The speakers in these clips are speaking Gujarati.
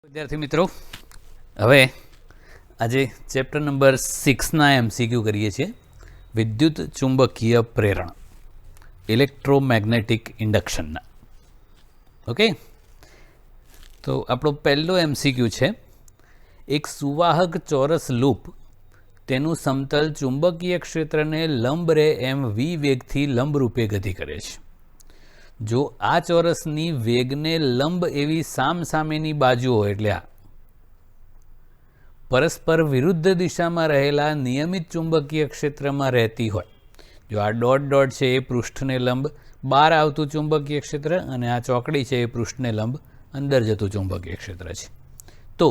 વિદ્યાર્થી મિત્રો, હવે આજે ચેપ્ટર નંબર 6ના MCQ કરીએ છીએ. વિદ્યુત ચુંબકીય પ્રેરણ, ઇલેક્ટ્રોમેગ્નેટિક ઇન્ડક્શનના. ઓકે, તો આપણો પહેલો MCQ છે, એક સુવાહક ચોરસ લૂપ તેનું સમતલ ચુંબકીય ક્ષેત્રને લંબ રે એમ v વેગથી લંબ રૂપે ગતિ કરે છે. જો આ ચોરસની વેગને લંબ એવી સામસામેની બાજુઓ એટલે આ પરસ્પર વિરુદ્ધ દિશામાં રહેલા નિયમિત ચુંબકીય ક્ષેત્રમાં રહેતી હોય, જો આ ડોટ ડોટ છે એ પૃષ્ઠને લંબ બહાર આવતું ચુંબકીય ક્ષેત્ર અને આ ચોકડી છે એ પૃષ્ઠને લંબ અંદર જતું ચુંબકીય ક્ષેત્ર છે, તો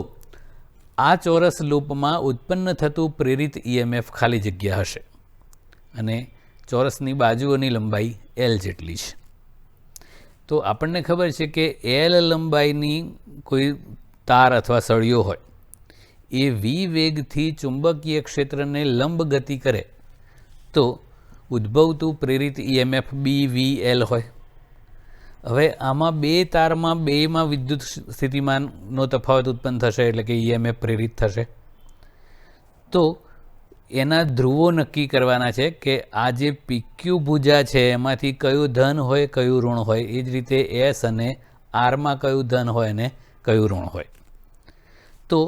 આ ચોરસ લૂપમાં ઉત્પન્ન થતું પ્રેરિત EMF ખાલી જગ્યા હશે અને ચોરસની બાજુઓની લંબાઈ L જેટલી છે. તો આપણને ખબર છે કે L લંબાઈની કોઈ તાર અથવા સળિયો હોય એ v વેગથી ચુંબકીય ક્ષેત્રને લંબ ગતિ કરે તો ઉદ્ભવતું પ્રેરિત EMF BVL હોય. હવે આમાં બે તારમાં બેમાં વિદ્યુત સ્થિતિમાનનો તફાવત ઉત્પન્ન થશે એટલે કે EMF પ્રેરિત થશે. તો એના ધ્રુવો નક્કી કરવાના છે કે આ જે PQ ભુજા છે એમાંથી કયું ધન હોય કયું ઋણ હોય, એ જ રીતે S અને Rમાં કયું ધન હોય અને કયું ઋણ હોય. તો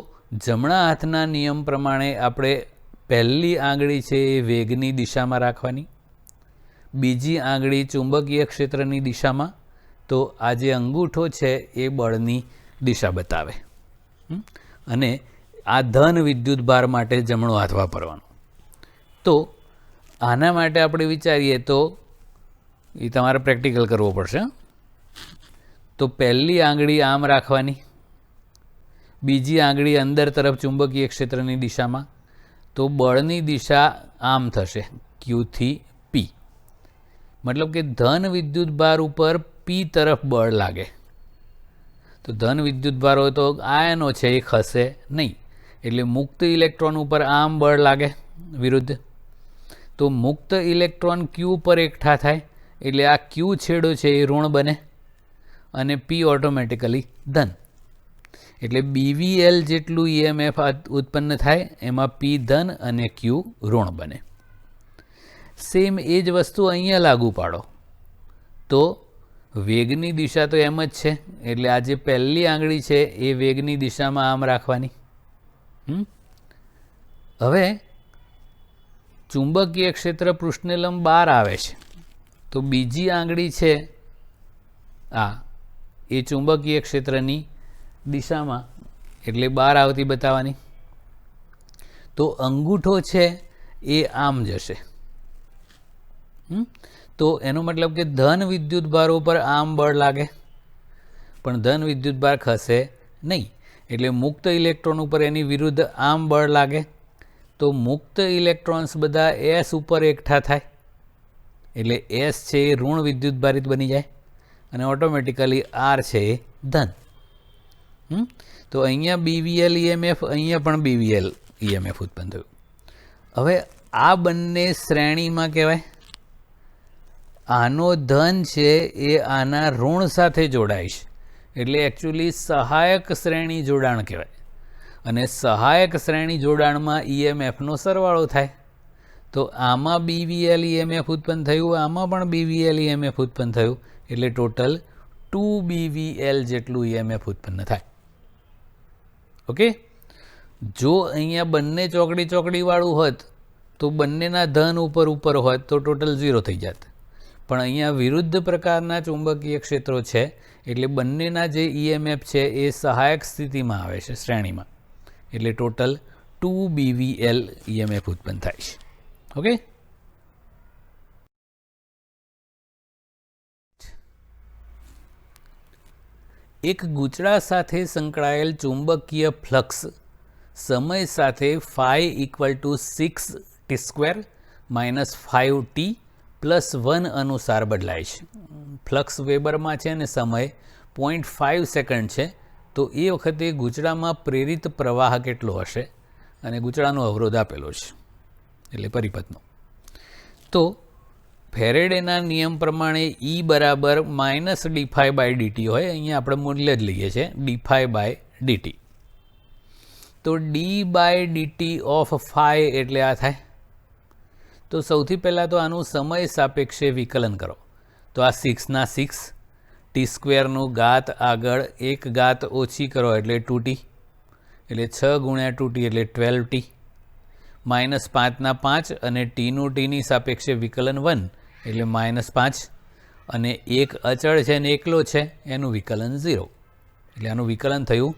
જમણા હાથના નિયમ પ્રમાણે આપણે પહેલી આંગળી છે એ વેગની દિશામાં રાખવાની, બીજી આંગળી ચુંબકીય ક્ષેત્રની દિશામાં, તો આ જે અંગૂઠો છે એ બળની દિશા બતાવે અને આ ધન વિદ્યુત ભાર માટે જમણો હાથ વાપરવાનો. તો આના માટે આપણે વિચારીએ તો એ તમારે પ્રેક્ટિકલ કરવો પડશે. તો પહેલી આંગળી આમ રાખવાની, બીજી આંગળી અંદર તરફ ચુંબકીય ક્ષેત્રની દિશામાં, તો બળની દિશા આમ થશે Q થી P. મતલબ કે ધન વિદ્યુત ભાર ઉપર P તરફ બળ લાગે. તો ધન વિદ્યુત ભાર હોય તો આયનો છે એ ખસે નહીં, એટલે મુક્ત ઇલેક્ટ્રોન ઉપર આમ બળ લાગે વિરુદ્ધ. તો મુક્ત ઇલેક્ટ્રોન Q પર એકઠા થાય એટલે આ Q છેડો છે એ ઋણ બને અને P ઓટોમેટિકલી ધન. એટલે BVL જેટલું EMF ઉત્પન્ન થાય એમાં P ધન અને Q ઋણ બને. સેમ એ જ વસ્તુ અહીંયા લાગુ પાડો તો વેગની દિશા તો એમ જ છે, એટલે આ જે પહેલી આંગળી છે એ વેગની દિશામાં આમ રાખવાની. હવે ચુંબકીય ક્ષેત્ર પૃષ્ઠને લંબ બહાર આવે છે, તો બીજી આંગળી છે આ એ ચુંબકીય ક્ષેત્રની દિશામાં એટલે બહાર આવતી બતાવવાની. તો અંગૂઠો છે એ આમ જશે. તો એનો મતલબ કે ધન વિદ્યુત ભાર ઉપર આમ બળ લાગે પણ ધન વિદ્યુત ભાર ખસે નહીં, એટલે મુક્ત ઇલેક્ટ્રોન ઉપર એની વિરુદ્ધ આમ બળ લાગે. તો મુક્ત ઇલેક્ટ્રોન્સ બધા S ઉપર એકઠા થાય એટલે S છે એ ઋણ વિદ્યુત ભારિત બની જાય અને ઓટોમેટિકલી R છે એ ધન. તો અહીંયા BVL EMF, અહીંયા પણ BVL EMF ઉત્પન્ન થયું. હવે આ બંને શ્રેણીમાં કહેવાય. આનો ધન છે એ આના ઋણ સાથે જોડાય છે એટલે એકચ્યુઅલી સહાયક શ્રેણી જોડાણ કહેવાય. અને સહાયક શ્રેણી જોડાણમાં EMFનો સરવાળો થાય. તો આમાં BVL EMF ઉત્પન્ન થયું, આમાં પણ BVL EMF ઉત્પન્ન થયું, એટલે ટોટલ 2 BVL જેટલું EMF ઉત્પન્ન થાય. ઓકે, જો અહીંયા બંને ચોકડી ચોકડીવાળું હોત તો બંનેના ધન ઉપર ઉપર હોત તો ટોટલ 0 થઈ જાત. પણ અહીંયા વિરુદ્ધ પ્રકારના ચુંબકીય ક્ષેત્રો છે એટલે બંનેના જે EMF છે એ સહાયક સ્થિતિમાં આવે છે શ્રેણીમાં, એટલે ટોટલ 2 BVL EMF ઉત્પન્ન થાય છે. ઓકે, એક ગૂંચળા સાથે સંકળાયેલ ચુંબકીય ફ્લક્સ સમય સાથે phi = 6t² - 5t + 1 અનુસાર બદલાય છે. ફ્લક્સ વેબરમાં છે અને સમય 0.5 સેકન્ડ છે. તો એ વખતે ગૂંચળામાં પ્રેરિત પ્રવાહ કેટલો હશે અને ગૂંચળાનો અવરોધ આપેલો છે એટલે પરિપથનો. તો ફેરેડેના નિયમ પ્રમાણે E બરાબર -dϕ/dt હોય. અહીંયા આપણે મૂલ્ય જ લઈએ છીએ dϕ/dt. dt. તો d/dt ઓફ phi એટલે આ થાય. તો સૌથી પહેલાં તો આનું સમય સાપેક્ષે વિકલન કરો. તો આ 6 ના 6 t² ઘાત આગળ એક ઘાત ઓછી કરો એટલે 2t, એટલે 6 ગુણ્યા 2t એટલે 12t, -5 ના 5 અને tનું tની સાપેક્ષે વિકલન 1 એટલે -5, અને એક અચળ છે ને એકલો છે એનું વિકલન 0, એટલે આનું વિકલન થયું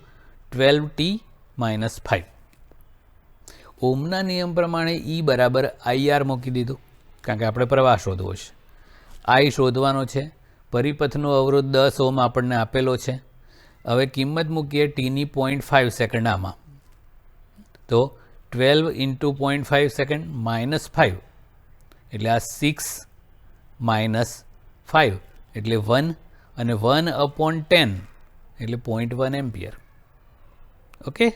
12t - 5. ઓમના નિયમ પ્રમાણે E બરાબર IR મૂકી દીધું, કારણ કે આપણે પ્રવાહ શોધવો છે. I શોધવાનો છે. પરિપથનો અવરોધ 10 ઓમ આપણને આપેલો છે. હવે કિંમત મૂકીએ tની 0.5 સેકન્ડ આમાં. તો 12 × 0.5 સેકન્ડ -5 એટલે આ 6 - 5 એટલે 1, અને 1/10 એટલે 0.1 એમ્પિયર. ઓકે.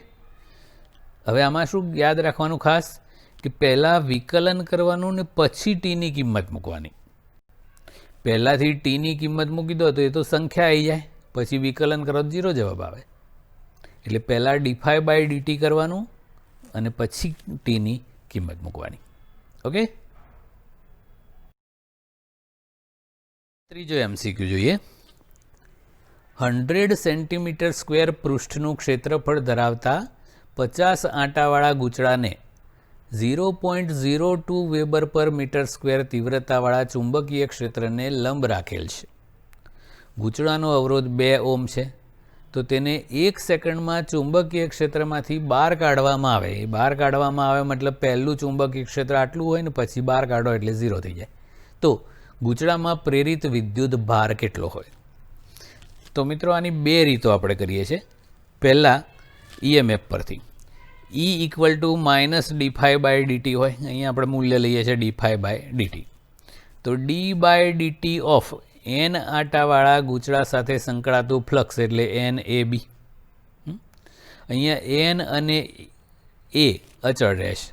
હવે આમાં શું યાદ રાખવાનું ખાસ, કે પહેલાં વિકલન કરવાનું ને પછી tની કિંમત મૂકવાની. પહેલાંથી tની કિંમત મૂકી દો તો એ તો સંખ્યા આવી જાય, પછી વિકલન કરો તો 0 જવાબ આવે. એટલે પહેલાં d∅/dt કરવાનું અને પછી tની કિંમત મૂકવાની. ઓકે. ત્રીજો MCQ જોઈએ. 100 સેન્ટીમીટર સ્ક્વેર પૃષ્ઠનું ક્ષેત્રફળ ધરાવતા 50 આંટાવાળા ગૂંચળાને 0.02 વેબર પર મીટર સ્ક્વેર તીવ્રતાવાળા ચુંબકીય ક્ષેત્રને લંબ રાખેલ છે. ગૂંચળાનો અવરોધ 2 ઓમ છે. તો તેને 1 સેકન્ડમાં ચુંબકીય ક્ષેત્રમાંથી બહાર કાઢવામાં આવે. એ બહાર કાઢવામાં આવે મતલબ પહેલું ચુંબકીય ક્ષેત્ર આટલું હોય ને પછી બહાર કાઢો એટલે 0 થઈ જાય. તો ગૂંચળામાં પ્રેરિત વિદ્યુત ભાર કેટલો હોય? તો મિત્રો આની બે રીતો આપણે કરીએ છીએ. પહેલાં EMF પરથી E = -dϕ/dt હોય, અહીંયા આપણે મૂલ્ય લઈએ છીએ dϕ/dt. તો d/dt ઓફ n આંટાવાળા ગૂંચળા સાથે સંકળાતું ફ્લક્સ એટલે NAB. અહીંયા n અને a અચળ રહેશે.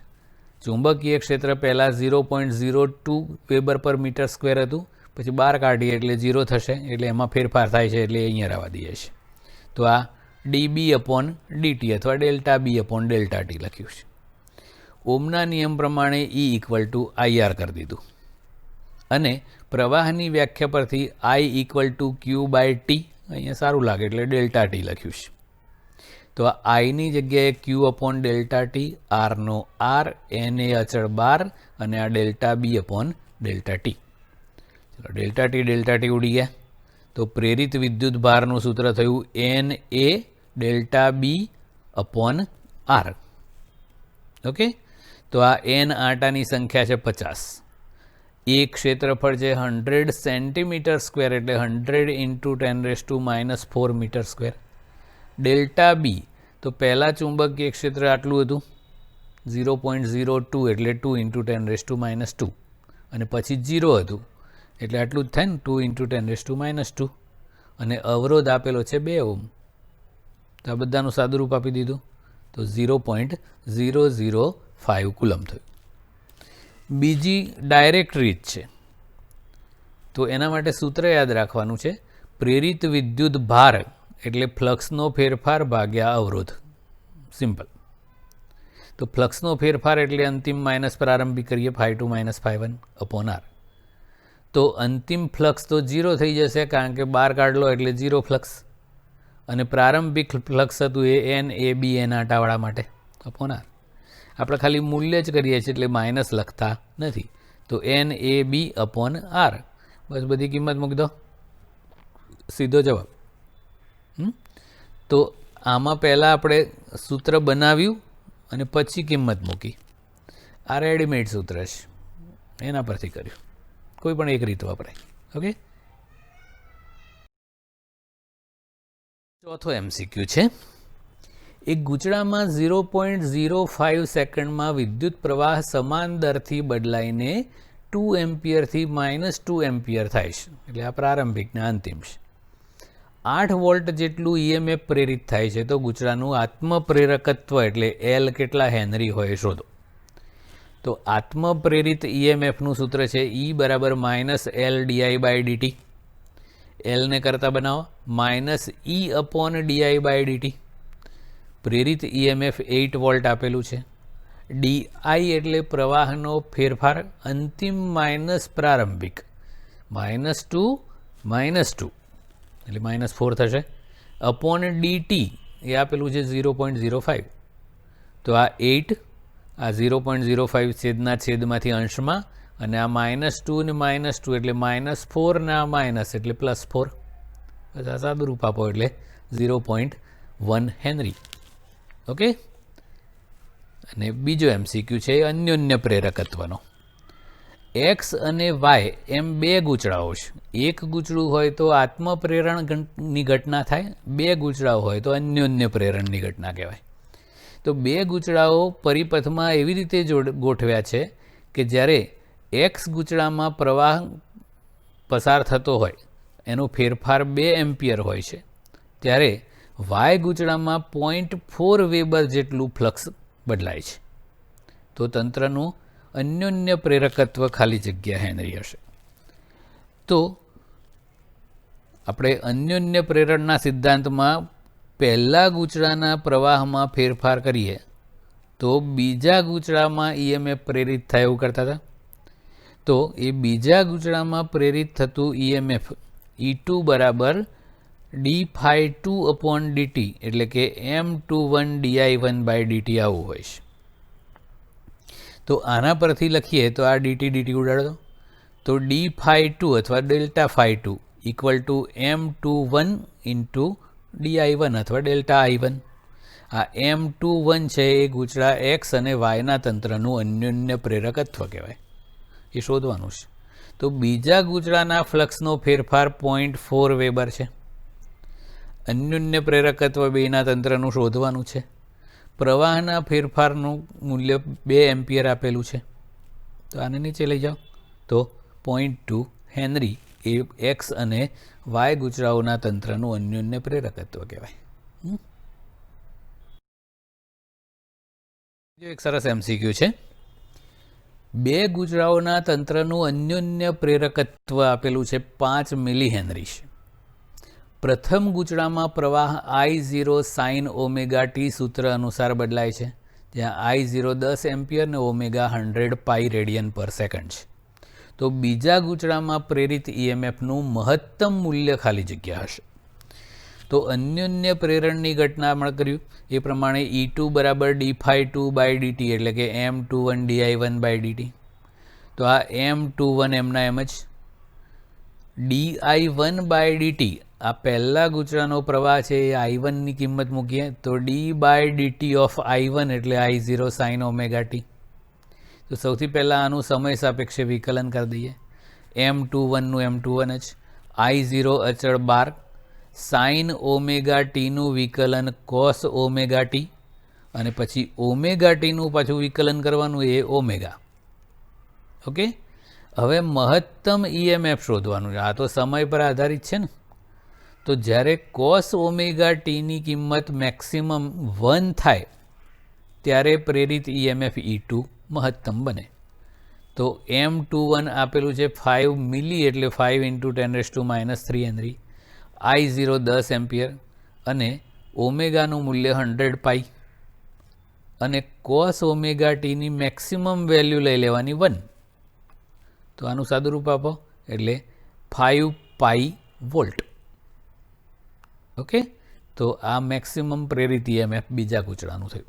ચુંબકીય ક્ષેત્ર પહેલાં 0.02 વેબર પર મીટર સ્ક્વેર હતું, પછી બહાર કાઢીએ એટલે 0 થશે, એટલે એમાં ફેરફાર થાય છે એટલે અહીંયા રહેવા દઈએ છીએ. તો આ dB/dt અથવા ΔB/ΔT લખ્યું છે. ઓમના નિયમ પ્રમાણે E = IR કરી દીધું, અને પ્રવાહની વ્યાખ્યા પરથી I = Q/T, અહીંયા સારું લાગે એટલે ΔT લખ્યું છે. તો આ I ની જગ્યાએ Q/ΔT, R નો R, NA અચળ બાર અને આ ΔB/ΔT. ચલો ΔT ઉડી ગયા. તો પ્રેરિત વિદ્યુત ભારનું સૂત્ર થયું NA ΔB/R. ઓકે. તો આ n આંટાની સંખ્યા છે 50. એક ક્ષેત્રફળ છે 100 સેન્ટીમીટર સ્ક્વેર એટલે 100 × 10⁻⁴ મીટર સ્ક્વેર. ΔB તો પહેલાં ચુંબકીય ક્ષેત્ર આટલું હતું 0.02 એટલે 2 × 10⁻², અને પછી 0 હતું એટલે આટલું જ થાય ને 2 × 10⁻², અને અવરોધ આપેલો છે 2 ઓમ. તો આ બધાનું સાદુરૂપ આપી દીધું તો 0.005 કુલમ થયું. બીજી ડાયરેક્ટ રીત છે. તો એના માટે સૂત્ર યાદ રાખવાનું છે, પ્રેરિત વિદ્યુત ભાર એટલે ફ્લક્સનો ફેરફાર ભાગ્યા અવરોધ. સિમ્પલ. તો ફ્લક્સનો ફેરફાર એટલે અંતિમ માઇનસ પ્રારંભિક કરીએ ∅2 - ∅1/R. તો અંતિમ ફ્લક્સ તો 0 થઈ જશે, કારણ કે બહાર કાઢલો એટલે 0 ફ્લક્સ, અને પ્રારંભિક ફ્લક્સ હતું એ NAB n આંટાવાળા માટે /R. આપણે ખાલી મૂલ્ય જ કરીએ છીએ એટલે માઇનસ લખતા નથી. તો NAB/R, બસ બધી કિંમત મૂકી દો, સીધો જવાબ. તો આમાં પહેલાં આપણે સૂત્ર બનાવ્યું અને પછી કિંમત મૂકી. આ રેડીમેડ સૂત્ર છે, એના પરથી કર્યું. કોઈ પણ એક રીત વપરાય. ઓકે. ચોથો MCQ છે. એક ગૂંચળામાં 0.05 સેકન્ડમાં વિદ્યુત પ્રવાહ સમાન દરથી બદલાઈને 2 એમ્પિયરથી -2 એમ્પિયર થાય છે. એટલે આ પ્રારંભિક ને અંતિમ છે. 8 વોલ્ટ જેટલું EMF પ્રેરિત થાય છે. તો ગૂંચળાનું આત્મપ્રેરકત્વ એટલે L કેટલા હેનરી હોય શોધો. તો આત્મપ્રેરિત EMFનું સૂત્ર છે E = -L/dI/dt. L ને કરતા બનાવો -E/dI/dt. પ્રેરિત EMF 8 વોલ્ટ આપેલું છે. DI એટલે પ્રવાહનો ફેરફાર અંતિમ માઇનસ પ્રારંભિક, -2 -2 એટલે -4 થશે, અપોન DT એ આપેલું છે 0.05. તો આ 8 આ 0.05 છેદના છેદમાંથી અંશમાં, અને આ -2 ને -2 એટલે -4 ને આ માઇનસ એટલે +4. બસ આ સાદું રૂપ આપો એટલે 0.1 હેનરી. ઓકે. અને બીજો MCQ છે અન્યોન્ય પ્રેરકત્વનો. X અને Y એમ બે ગૂંચળાઓ છે. એક ગૂંચળું હોય તો આત્મપ્રેરણની ઘટના થાય, બે ગૂંચળાઓ હોય તો અન્યોન્ય પ્રેરણની ઘટના કહેવાય. તો બે ગૂંચળાઓ પરિપથમાં એવી રીતે ગોઠવ્યા છે કે જ્યારે X ગૂંચળામાં પ્રવાહ પસાર થતો હોય એનો ફેરફાર 2 એમ્પિયર હોય છે, ત્યારે Y ગૂંચળામાં 0.4 વેબર જેટલું ફ્લક્સ બદલાય છે. તો તંત્રનું અન્યોન્ય પ્રેરકત્વ ખાલી જગ્યા હેનરી હશે. તો આપણે અન્યોન્ય પ્રેરણના સિદ્ધાંતમાં પહેલા ગૂંચળાના પ્રવાહમાં ફેરફાર કરીએ તો બીજા ગૂંચળામાં EMF પ્રેરિત થાય એવું કરતા હતા. તો એ બીજા ગૂંચળામાં પ્રેરિત થતું EMF E2 બરાબર d∅2/dt એટલે કે M21di1/dt આવું હોય છે. તો આના પરથી લખીએ તો આ dt ઉડાડો, તો d∅2 અથવા delta ∅2 equal to M21 into di1 અથવા ડેલ્ટા I1. આ M21 છે એ ગૂંચળા X અને Yના તંત્રનું અન્યોન્ય પ્રેરકત્વ કહેવાય, એ શોધવાનું છે. તો બીજા ગૂંચળાના ફ્લક્સનો ફેરફાર 0.4 વેબર છે. અન્યોન્ય પ્રેરકત્વ બેના તંત્રનું શોધવાનું છે. પ્રવાહના ફેરફારનું મૂલ્ય 2 એમ્પિયર આપેલું છે. તો આને નીચે લઈ જાઓ તો 0.2 હેનરી એ X અને Y ગૂંચળાઓના તંત્રનું અન્યોન્ય પ્રેરકત્વ કહેવાય. એક સરસ MCQ છે. બે ગૂંચળાઓના તંત્રનું અન્યોન્ય પ્રેરકત્વ આપેલું છે 5 મિલી હેનરી છે. પ્રથમ ગૂંચળામાં પ્રવાહ I0 sin ωt સૂત્ર અનુસાર બદલાય છે, જ્યાં I0 10 એમ્પિયર ને ઓમેગા 100 પાઈ રેડિયન પર સેકન્ડ છે. તો બીજા ગૂંચળામાં પ્રેરિત EMFનું મહત્તમ મૂલ્ય ખાલી જગ્યા હશે. તો અન્યોન્ય પ્રેરણની ઘટના આપણે કર્યું એ પ્રમાણે E2 બરાબર d∅2/dt એટલે કે M21di1/dt. તો આ M21 એમના એમ જ, di1/dt આ પહેલા ગૂંચળાનો પ્રવાહ છે એ I1 ની કિંમત મૂકીએ તો d/dt ઓફ I1 એટલે I0 sin ωt. તો સૌથી પહેલાં આનું સમય સાપેક્ષે વિકલન કરી દઈએ. M21 નું M21 જ, I0 અચળ 12, sin ωt નું વિકલન cos ωt, અને પછી ωt નું પાછું વિકલન કરવાનું એ ઓમેગા. ઓકે. હવે મહત્તમ EMF શોધવાનું છે. આ તો સમય પર આધારિત છે ને. તો જ્યારે cos ωt ની કિંમત મેક્સિમમ 1 થાય ત્યારે પ્રેરિત EMF E2 મહત્તમ બને. તો M21 આપેલું છે 5 મિલી એટલે 5 × 10⁻³ હેનરી, I0 10 એમ્પિયર અને ઓમેગાનું મૂલ્ય 100 પાઈ, અને cos ωt ની મેક્સિમમ વેલ્યુ લઈ લેવાની 1. તો આનું સાદું રૂપ આપો એટલે 5 પાઈ વોલ્ટ. ઓકે. તો આ મેક્સિમમ પ્રેરિત EMF બીજા ગૂંચળાનું થયું.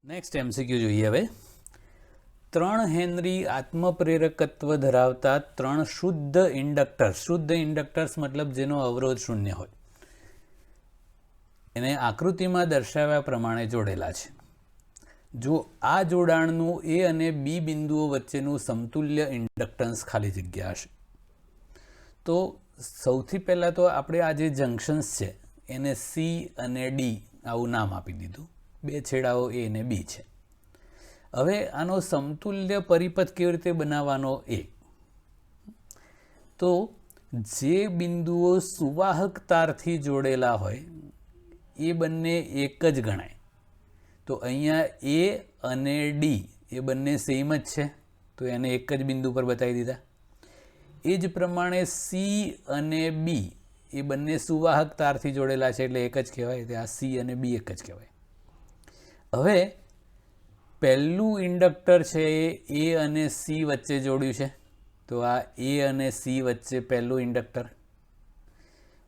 નેક્સ્ટ MCQ જોઈએ હવે. 3 હેનરી આત્મપ્રેરકત્વ ધરાવતા 3 શુદ્ધ ઇન્ડક્ટર્સ મતલબ જેનો અવરોધ 0 હોય, એને આકૃતિમાં દર્શાવ્યા પ્રમાણે જોડેલા છે. જો આ જોડાણનું A અને B બિંદુઓ વચ્ચેનું સમતુલ્ય ઇન્ડક્ટન્સ ખાલી જગ્યા હશે. તો સૌથી પહેલાં તો આપણે આ જે જંક્શન્સ છે એને C અને D આવું નામ આપી દીધું. બે છેડાઓ A અને B છે. હવે આનો સમતુલ્ય પરિપથ કેવી રીતે બનાવવાનો એ, તો જે બિંદુઓ સુવાહક તારથી જોડેલા હોય એ બંને એક જ ગણાય. તો અહીંયા A અને D એ બંને સેમ જ છે, તો એને એક જ બિંદુ પર બતાવી દીધા. એ જ પ્રમાણે C અને B એ બંને સુવાહક તારથી જોડેલા છે એટલે એક જ કહેવાય. તે આ સી અને બી એક જ કહેવાય. હવે પહેલું ઇન્ડક્ટર છે એ અને સી વચ્ચે જોડ્યું છે, તો આ એ અને સી વચ્ચે પહેલું ઇન્ડક્ટર.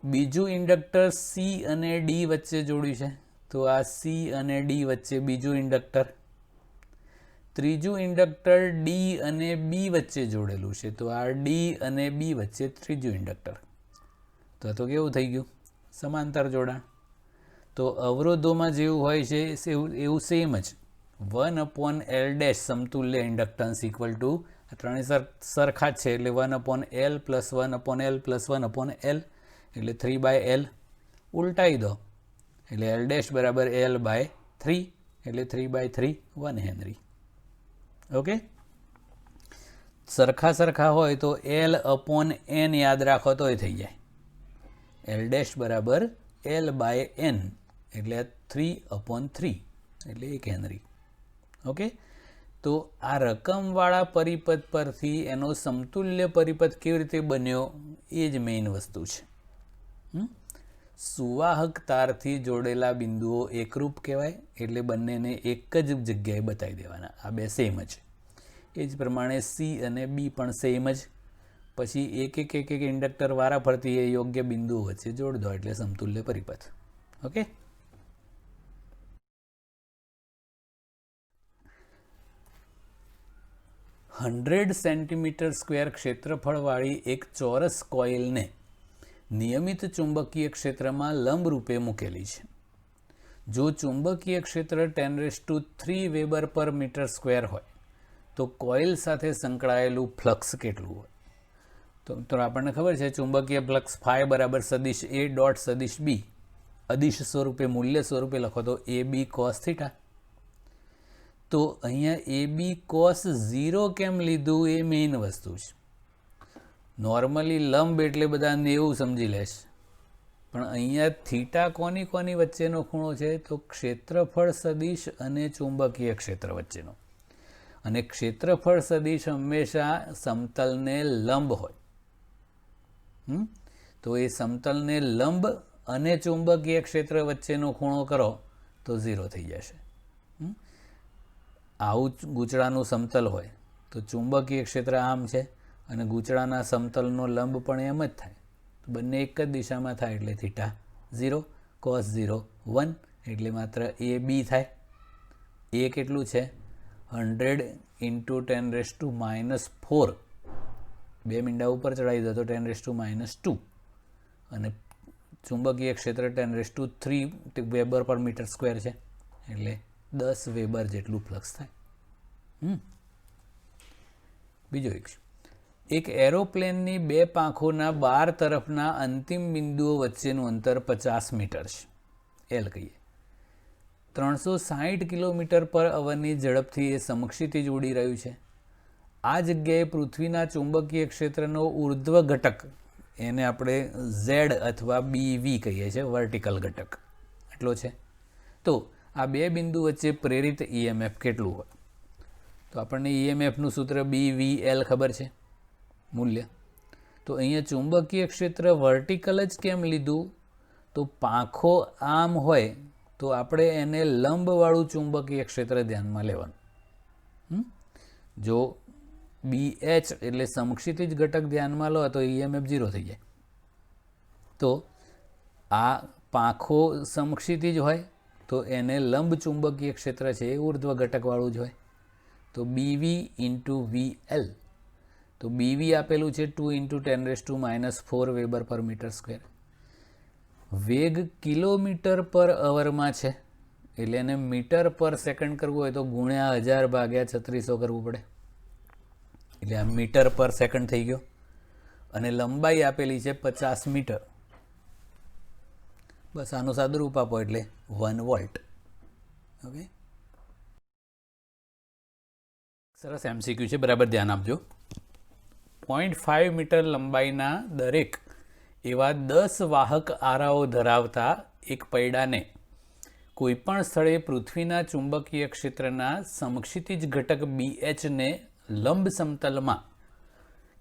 બીજું ઇન્ડક્ટર સી અને ડી વચ્ચે જોડ્યું છે, તો આ સી અને ડી વચ્ચે બીજું ઇન્ડક્ટર. ત્રીજું ઇન્ડક્ટર ડી અને બી વચ્ચે જોડેલું છે, તો આ ડી અને બી વચ્ચે ત્રીજું ઇન્ડક્ટર. તો કેવું થઈ ગયું? સમાંતર જોડાણ. તો અવરોધોમાં જેવું હોય છે એવું સેમ જ 1/L' સમતુલ્ય ઇન્ડક્ટન્સ ઇક્વલ ટુ ત્રણેય સરખા જ છે એટલે 1/L plus 1/L plus 1/L એટલે 3/L. ઉલટાઈ દો એટલે L' બરાબર L/3 એટલે 3/3 1 હેનરી. ઓકે, સરખા હોય તો L/N યાદ રાખો તોય થઈ જાય. L' બરાબર L/N એટલે 3/3 એટલે 1 હેનરી. ઓકે, તો આ રકમવાળા પરિપથ પરથી એનો સમતુલ્ય પરિપથ કેવી રીતે બન્યો એ જ મેઇન વસ્તુ છે. સુવાહક તારથી જોડેલા બિંદુઓ એકરૂપ કહેવાય એટલે બંનેને એક જ જગ્યાએ બતાવી દેવાના. આ બે સેમ જ. એ જ પ્રમાણે સી અને બી પણ સેમ જ. પછી એક ઇન્ડક્ટર વારા ફરતી એ યોગ્ય બિંદુઓ વચ્ચે જોડ દો એટલે સમતુલ્ય પરિપથ. ઓકે, $100 સેન્ટીમીટર સ્ક્વેર ક્ષેત્રફળવાળી એક ચોરસ કોઇલને નિયમિત ચુંબકીય ક્ષેત્રમાં લંબ રૂપે મૂકેલી છે. જો ચુંબકીય ક્ષેત્ર 10³ વેબર પર મીટર સ્ક્વેર હોય તો કોઇલ સાથે સંકળાયેલું ફ્લક્સ કેટલું હોય? તો આપણને ખબર છે ચુંબકીય ફ્લક્સ ફાઈ બરાબર સદિશ એ ડોટ સદિશ બી. અદિશ સ્વરૂપે મૂલ્ય સ્વરૂપે લખો તો એ બી કોસ થીટા. તો અહીંયા એ બી કોસ 0 કેમ લીધું એ મેઇન વસ્તુ છે. નોર્મલી લંબ એટલે બધાને એવું સમજી લેશ, પણ અહીંયા થીટા કોની વચ્ચેનો ખૂણો છે? તો ક્ષેત્રફળ સદિશ અને ચુંબકીય ક્ષેત્ર વચ્ચેનો. અને ક્ષેત્રફળ સદિશ હંમેશા સમતલને લંબ હોય. તો એ સમતલને લંબ અને ચુંબકીય ક્ષેત્ર વચ્ચેનો ખૂણો કરો તો 0 થઈ જશે. આવું ગૂંચળાનું સમતલ હોય તો ચુંબકીય ક્ષેત્ર આમ છે અને ગૂંચળાના સમતલનો લંબ પણ એમ જ થાય. તો બંને એક જ દિશામાં થાય એટલે થીટા 0 cos 0 1 એટલે માત્ર એ બી થાય. એ કેટલું છે? 100 × 10⁻⁴. 2 મીંડા ઉપર ચડાવી દો તો 10⁻². અને ચુંબકીય ક્ષેત્ર 10³ વેબર પર મીટર સ્ક્વેર છે એટલે 10 વેબર જેટલું ફ્લક્સ થાય. બીજો એક એરોપ્લેનની બે પાંખોના 12 તરફના અંતિમ બિંદુઓ વચ્ચેનું અંતર 50 મીટર છે, એલ કહીએ. 360 કિલોમીટર પર અવરની ઝડપથી એ સમક્ષિતિજ ઉડી રહ્યું છે. આ જગ્યાએ પૃથ્વીના ચુંબકીય ક્ષેત્રનો ઉર્ધ્વ ઘટક, એને આપણે ઝેડ અથવા બીવી કહીએ છીએ, વર્ટિકલ ઘટક એટલો છે. તો આ બે બિંદુ વચ્ચે પ્રેરિત ઈએમએફ કેટલું હોય? તો આપણને ઈએમએફનું સૂત્ર BVL ખબર છે, મૂલ્ય. તો અહીંયા ચુંબકીય ક્ષેત્ર વર્ટિકલ જ કેમ લીધું? તો પાંખો આમ હોય તો આપણે એને લંબવાળું ચુંબકીય ક્ષેત્ર ધ્યાનમાં લેવાનું. જો BH એટલે સમક્ષિતિજ ઘટક ધ્યાનમાં લો તો ઈએમએફ 0 થઈ જાય. તો આ પાંખો સમક્ષિતિજ હોય તો એને લંબ ચુંબકીય ક્ષેત્ર છે એ ઉર્ધ્વ ઘટકવાળું જ હોય. તો BV × VL. તો BV આપેલું છે 2 × 10⁻⁴ વેબર પર મીટર સ્ક્વેર. વેગ કિલોમીટર પર અવરમાં છે એટલે એને મીટર પર સેકન્ડ કરવું હોય તો ગુણ્યા 1000/3600 કરવું પડે. એટલે આ મીટર પર સેકન્ડ થઈ ગયો. અને લંબાઈ આપેલી છે 50 મીટર. બસ આનું સાદુરૂપ આપો એટલે 1 વોલ્ટ. ઓકે, સરસ MCQ છે, બરાબર ધ્યાન આપજો. 0.5 મીટર લંબાઈના દરેક એવા 10 વાહક આરાઓ ધરાવતા એક પૈડાને કોઈપણ સ્થળે પૃથ્વીના ચુંબકીય ક્ષેત્રના સમક્ષિતિજ ઘટક BH ને લંબ સમતલમાં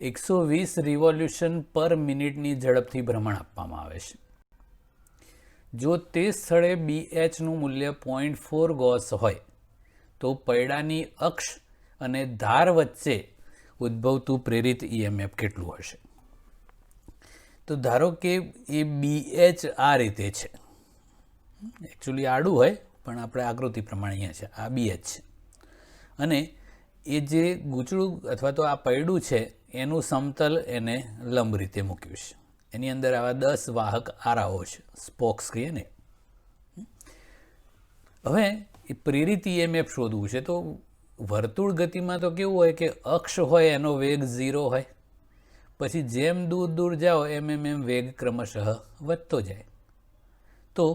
120 રિવોલ્યુશન પર મિનિટની ઝડપથી ભ્રમણ આપવામાં આવે છે. જો તે સ્થળે BHનું મૂલ્ય 0.4 ગોસ હોય તો પૈડાની અક્ષ અને ધાર વચ્ચે ઉદ્ભવતું પ્રેરિત EMF કેટલું હશે? તો ધારો કે એ BH આ રીતે છે, એકચ્યુઅલી આડું હોય પણ આપણે આકૃતિ પ્રમાણે અહીંયા છે, આ BH છે, અને એ જે ગૂંચળું અથવા તો આ પૈડું છે એનું સમતલ એને લંબ રીતે મૂક્યું છે. એની અંદર આવા 10 વાહક આરાઓ છે, સ્પોક્સ કહીએ ને. હવે એ પ્રેરિત EMF શોધવું છે તો વર્તુળ ગતિમાં તો કેવું હોય કે અક્ષ હોય એનો વેગ 0 હોય, પછી જેમ દૂર દૂર જાઓ એમ વેગ ક્રમશઃ વધતો જાય. તો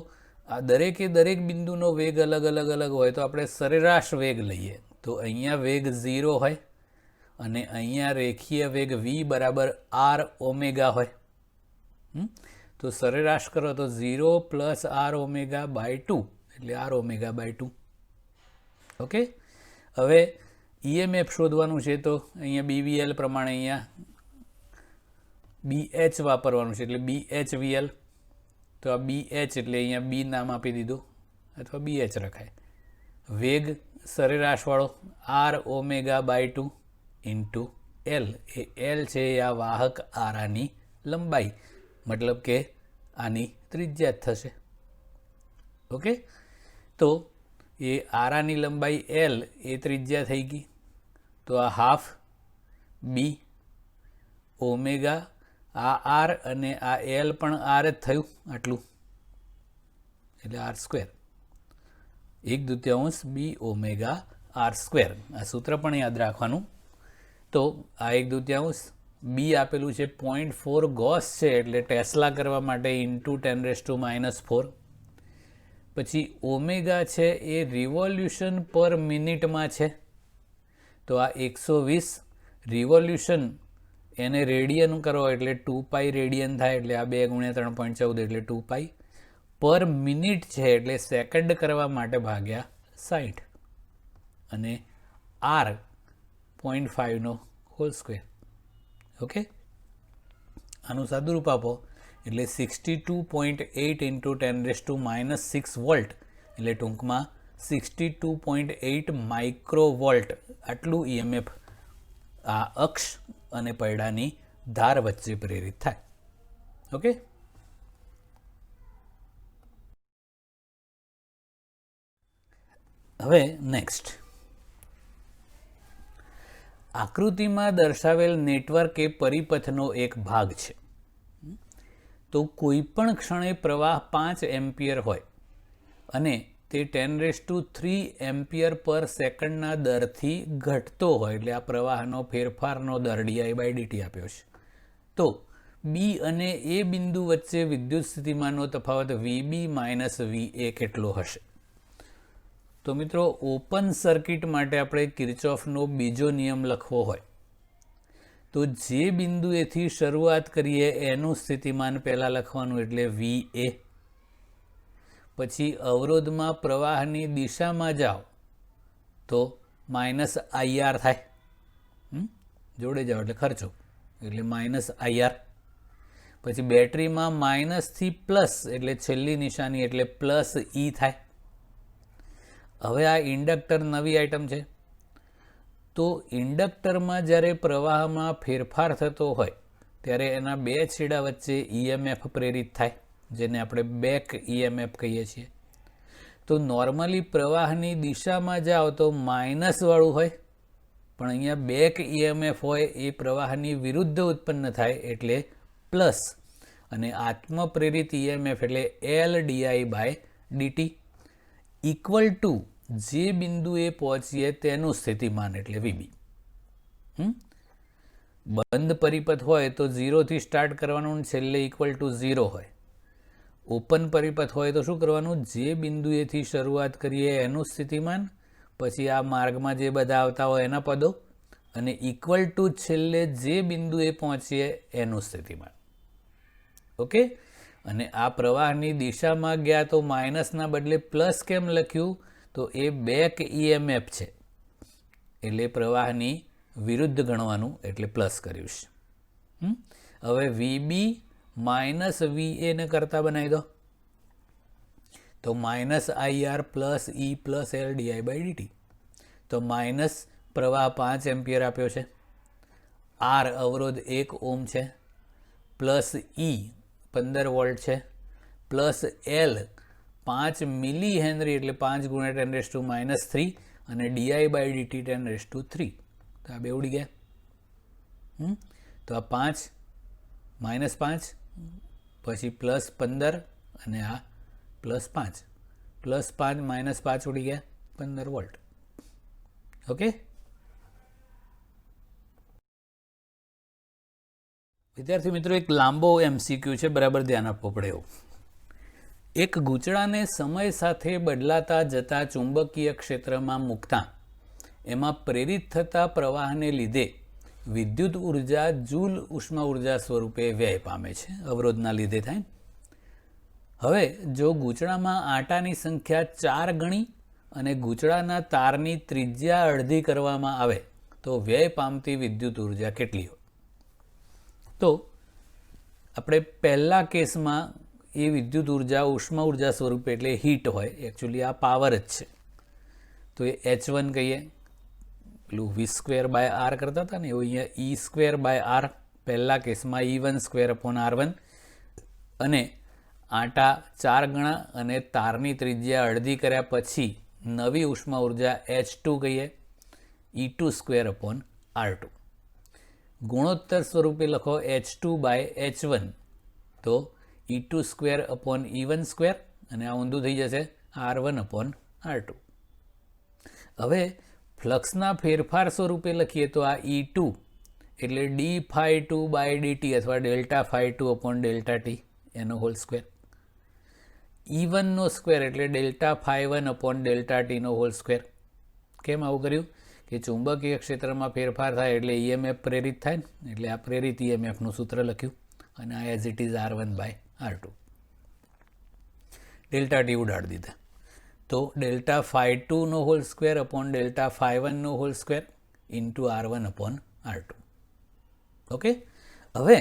આ દરેકે દરેક બિંદુનો વેગ અલગ અલગ અલગ હોય તો આપણે સરેરાશ વેગ લઈએ તો અહીંયા વેગ 0 હોય અને અહીંયા રેખીય વેગ v બરાબર r ઓમેગા હોય. તો સરેરાશ કરો તો 0 પ્લસ r ઓમેગા બાય 2 એટલે r ઓમેગા બાય 2. ઓકે, હવે EMF શોધવાનું છે તો અહીંયા BVL પ્રમાણે અહીંયા BH વાપરવાનું છે એટલે BHVL. તો આ BH એટલે અહીંયા B નામ આપી દીધું અથવા BH રખાય. વેગ સરેરાશવાળો r omega by 2 into L, એ L છે આ વાહક આરાની લંબાઈ, મતલબ કે આની ત્રિજ્યા થશે. ઓકે, તો એ આરાની લંબાઈ L એ ત્રિજ્યા થઈ ગઈ. તો આ હાફ B ઓમેગા આ R અને આ L પણ R જ થયું આટલું એટલે R², 1/2 B ઓમેગા R². આ સૂત્ર પણ યાદ રાખવાનું. તો આ 1/2 B આપેલું છે 0.4 ગોસ છે એટલે ટેસ્લા કરવા માટે ઇન્ટુ 10⁻⁻⁴. પછી ઓમેગા છે એ રિવોલ્યુશન પર મિનિટમાં છે તો આ 120 રિવોલ્યુશન એને રેડિયન કરો એટલે 2π રેડિયન થાય એટલે આ 2 × 3.14 એટલે 2π પર મિનિટ છે એટલે સેકન્ડ કરવા માટે ભાગ્યા 60 અને r 0.5 હોલ સ્ક્વેર. ઓકે, આનું સાદુરૂપ આપો એટલે 62.8 ઇન્ટુ 10⁻⁻6 વોલ્ટ એટલે ટૂંકમાં 62.8 માઇક્રોવોલ્ટ આટલું EMF આ અક્ષ અને પૈડાની ધાર વચ્ચે પ્રેરિત થાય. ઓકે, હવે નેક્સ્ટ, આકૃતિમાં દર્શાવેલ નેટવર્ક એ પરિપથનો એક ભાગ છે. તો કોઈ પણ ક્ષણે પ્રવાહ 5 એમ્પિયર હોય અને તે 10⁻³ એમ્પિયર પર સેકન્ડના દરથી ઘટતો હોય એટલે આ પ્રવાહનો ફેરફારનો દર di/dt આપ્યો છે. તો B અને A બિંદુ વચ્ચે વિદ્યુત સ્થિતિમાનનો તફાવત VB માઇનસ VA કેટલો હશે? તો મિત્રો ઓપન સર્કિટ માટે આપણે કિર્ચોફનો બીજો નિયમ લખવો હોય તો જે બિંદુએથી શરૂઆત કરીએ એનું સ્થિતિમાન પહેલાં લખવાનું એટલે VA. પછી અવરોધમાં પ્રવાહની દિશામાં જાઓ તો -IR થાય, જોડે જાઓ એટલે ખર્ચો એટલે -IR. પછી બેટરીમાં માઇનસ થી પ્લસ એટલે છેલ્લી નિશાની એટલે +E થાય. હવે આ ઇન્ડક્ટર નવી આઇટમ છે તો ઇન્ડક્ટરમાં જ્યારે પ્રવાહમાં ફેરફાર થતો હોય ત્યારે એના બે છેડા વચ્ચે EMF પ્રેરિત થાય જેને આપણે બેક EMF કહીએ છીએ. તો નોર્મલી પ્રવાહની દિશામાં જાઓ તો માઇનસ વાળું હોય પણ અહીંયા બેક EMF હોય એ પ્રવાહની વિરુદ્ધ ઉત્પન્ન થાય એટલે પ્લસ અને આત્મપ્રેરિત EMF એટલે L/di/dt ઇક્વલ ટુ જે બિંદુએ પહોંચીએ તેનું સ્થિતિમાન એટલે VB. બંધ પરિપથ હોય તો 0 થી સ્ટાર્ટ કરવાનું છેલ્લે ઇક્વલ ટુ 0 હોય. ઓપન પરિપથ હોય તો શું કરવાનું, જે બિંદુએથી શરૂઆત કરીએ એનું સ્થિતિમાન, પછી આ માર્ગમાં જે બધા આવતા હોય એના પદો અને ઇક્વલ ટુ છેલ્લે જે બિંદુએ પહોંચીએ એનું સ્થિતિમાન. ઓકે, અને આ પ્રવાહની દિશામાં ગયા તો માઇનસના બદલે પ્લસ કેમ લખ્યું તો એ બેક EMF છે એટલે પ્રવાહની વિરુદ્ધ ગણવાનું એટલે પ્લસ કર્યું છે. હવે વીબી માઇનસ વીએ ને કરતા બનાવી દો તો માઇનસ IR પ્લસ ઈ પ્લસ એલ ડી/dt. તો માઇનસ પ્રવાહ 5 એમ્પિયર આપ્યો છે, આર અવરોધ 1 ઓમ છે, પ્લસ ઈ 15 વોલ્ટ છે, પ્લસ એલ 5 મિલી હેનરી એટલે 5 ગુણ્યા 10⁻³ અને ડી/dt 10⁻³. તો આ બે ઉડી ગયા. તો આ 5 -5 પછી પ્લસ 15 અને આ પ્લસ 5 -5 ઉડી ગયા 15 વોલ્ટ. ઓકે વિદ્યાર્થી મિત્રો, એક લાંબો MCQ છે, બરાબર ધ્યાન આપવું પડે એવું. એક ગૂંચળાને સમય સાથે બદલાતા જતા ચુંબકીય ક્ષેત્રમાં મૂકતા એમાં પ્રેરિત થતા પ્રવાહને લીધે વિદ્યુત ઉર્જા જૂલ ઉષ્મા ઉર્જા સ્વરૂપે વ્યય પામે છે, અવરોધના લીધે થાય. હવે જો ગૂંચળામાં આટાની સંખ્યા 4 ગણી અને ગૂંચળાના તારની ત્રિજ્યા અડધી કરવામાં આવે તો વ્યય પામતી વિદ્યુત ઉર્જા કેટલી હોય? તો આપણે પહેલા કેસમાં એ વિદ્યુત ઉર્જા ઉષ્મા ઉર્જા સ્વરૂપે એટલે હીટ હોય, એકચ્યુઅલી આ પાવર જ છે. તો એ H1 કહીએ, પેલું V²/R કરતા હતા ને એવું અહીંયા E²/R, પહેલા કેસમાં E1² R1, અને આટા 4 ગણા અને તારની ત્રિજ્યા અડધી કર્યા પછી નવી ઉષ્મા ઉર્જા H2 કહીએ, E2² R2. ગુણોત્તર સ્વરૂપે લખો H2/H1, તો E2² E1² અને આ ઊંધું થઈ જશે R1/R2. હવે ફ્લક્સના ફેરફાર સ્વરૂપે લખીએ તો આ E2 એટલે dϕ2/dt અથવા Δϕ2/ΔT એનો હોલ સ્ક્વેર, E1 નો સ્ક્વેર એટલે Δϕ1/ΔT નો હોલ સ્ક્વેર. કેમ આવું કર્યું? કે ચુંબકીય ક્ષેત્રમાં ફેરફાર થાય એટલે EMF પ્રેરિત થાય ને, એટલે આ પ્રેરિત EMFનું સૂત્ર લખ્યું અને આ as it is R1/R2. ΔT ઉડાડી દીધા તો Δϕ2 નો હોલ સ્ક્વેર Δϕ1 નો whole square into R1/R2. Okay, હવે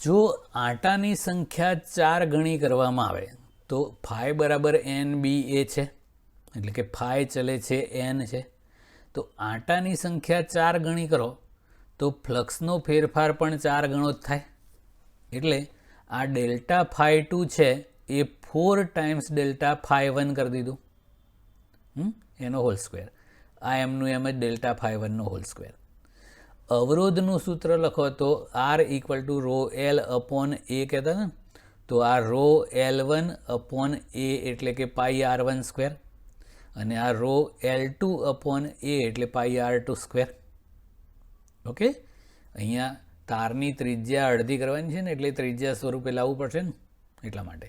જો આટાની સંખ્યા 4 ગણી કરવામાં આવે તો ફાઈ બરાબર NBA છે, એટલે કે ફાઈ ચલે છે N છે. તો આટાની સંખ્યા 4 ગણી કરો તો ફ્લક્સનો ફેરફાર પણ 4 ગણો જ થાય. એટલે આ Δϕ2 છે એ 4 ટાઈમ્સ Δϕ1 કરી દીધું, એનો હોલ સ્ક્વેર. આ એમનું એમ જ Δϕ1 નો હોલ સ્ક્વેર. અવરોધનું સૂત્ર લખો તો R = ρL/A કહેતા ને, તો આ ρL1/A એટલે કે πR1² અને આ ρL2/A એટલે πR2². ઓકે, અહીંયા તારની ત્રિજ્યા અડધી કરવાની છે ને, એટલે ત્રિજ્યા સ્વરૂપે લાવવું પડશે ને, એટલા માટે.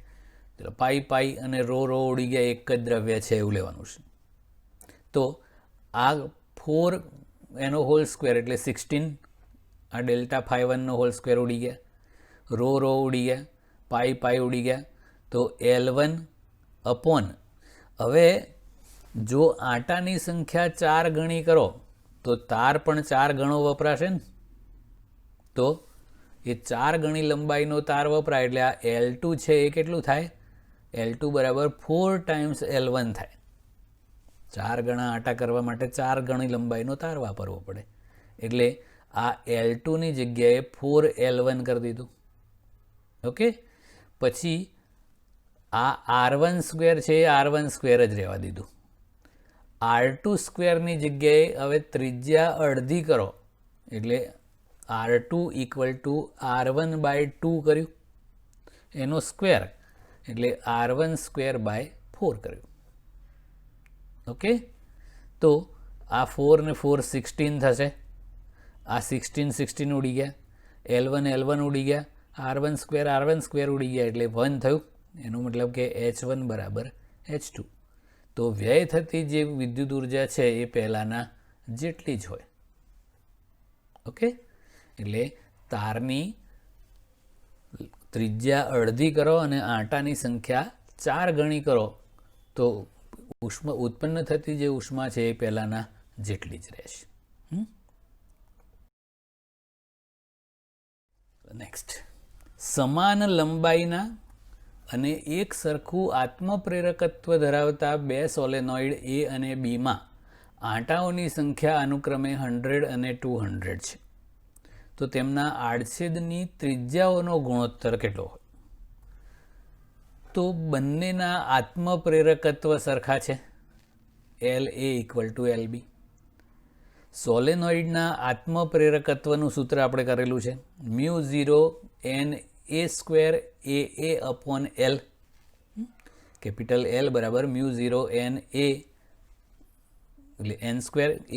ચલો પાઈ અને રો ઉડી ગયા, એક જ દ્રવ્ય છે એવું લેવાનું છે. તો આ 4 એનો હોલ સ્ક્વેર એટલે 16, આ Δϕ1 નો હોલ સ્ક્વેર ઉડી ગયા, રો ઉડી ગયા, પાઈ ઉડી ગયા, તો L1/. હવે જો આટાની સંખ્યા 4 ગણી કરો તો તાર પણ 4 ગણો વપરાશે ને, તો એ 4 ગણી લંબાઈનો તાર વપરાય એટલે આ L2 છે એ કેટલું થાય? L2 બરાબર 4 ટાઈમ્સ L1 થાય. 4 ગણા આટા કરવા માટે 4 ગણી લંબાઈનો તાર વાપરવો પડે, એટલે આ L2 ની જગ્યાએ 4 L1 કરી દીધું. ઓકે, પછી આ R1² છે એ R1² જ રહેવા દીધું. R2² ની જગ્યાએ હવે ત્રિજ્યા અડધી કરો એટલે R2 = R1/2 કર્યું, એનો સ્ક્વેર એટલે R1²/4 કર્યું. ઓકે, તો આ 4 ને 4 16 થશે, આ 16 ઉડી ગયા, L1 ઉડી ગયા, R1² ઉડી ગયા એટલે 1 થયું. એનો મતલબ કે H1 = H2. તો વ્યય થતી જે વિદ્યુત ઉર્જા છે એ પહેલાંના જેટલી જ હોય. ઓકે, એટલે તારની ત્રિજ્યા અડધી કરો અને આટાની સંખ્યા 4 ગણી કરો તો ઉષ્મા ઉત્પન્ન થતી જે ઉષ્મા છે એ પહેલાંના જેટલી જ રહેશે. નેક્સ્ટ, સમાન લંબાઈના અને એક સરખું આત્મપ્રેરકત્વ ધરાવતા બે સોલેનોઇડ એ અને બીમાં આંટાઓની સંખ્યા અનુક્રમે 100 અને 200 છે, તો તેમના આડછેદની ત્રિજ્યાઓનો ગુણોત્તર કેટલો હોય? તો બંનેના આત્મપ્રેરકત્વ સરખા છે, LA = LB. સોલેનોઇડના આત્મપ્રેરકત્વનું સૂત્ર આપણે કરેલું છે, μ0 NA² AA/L, કેપિટલ L બરાબર μ0 NA એટલે n²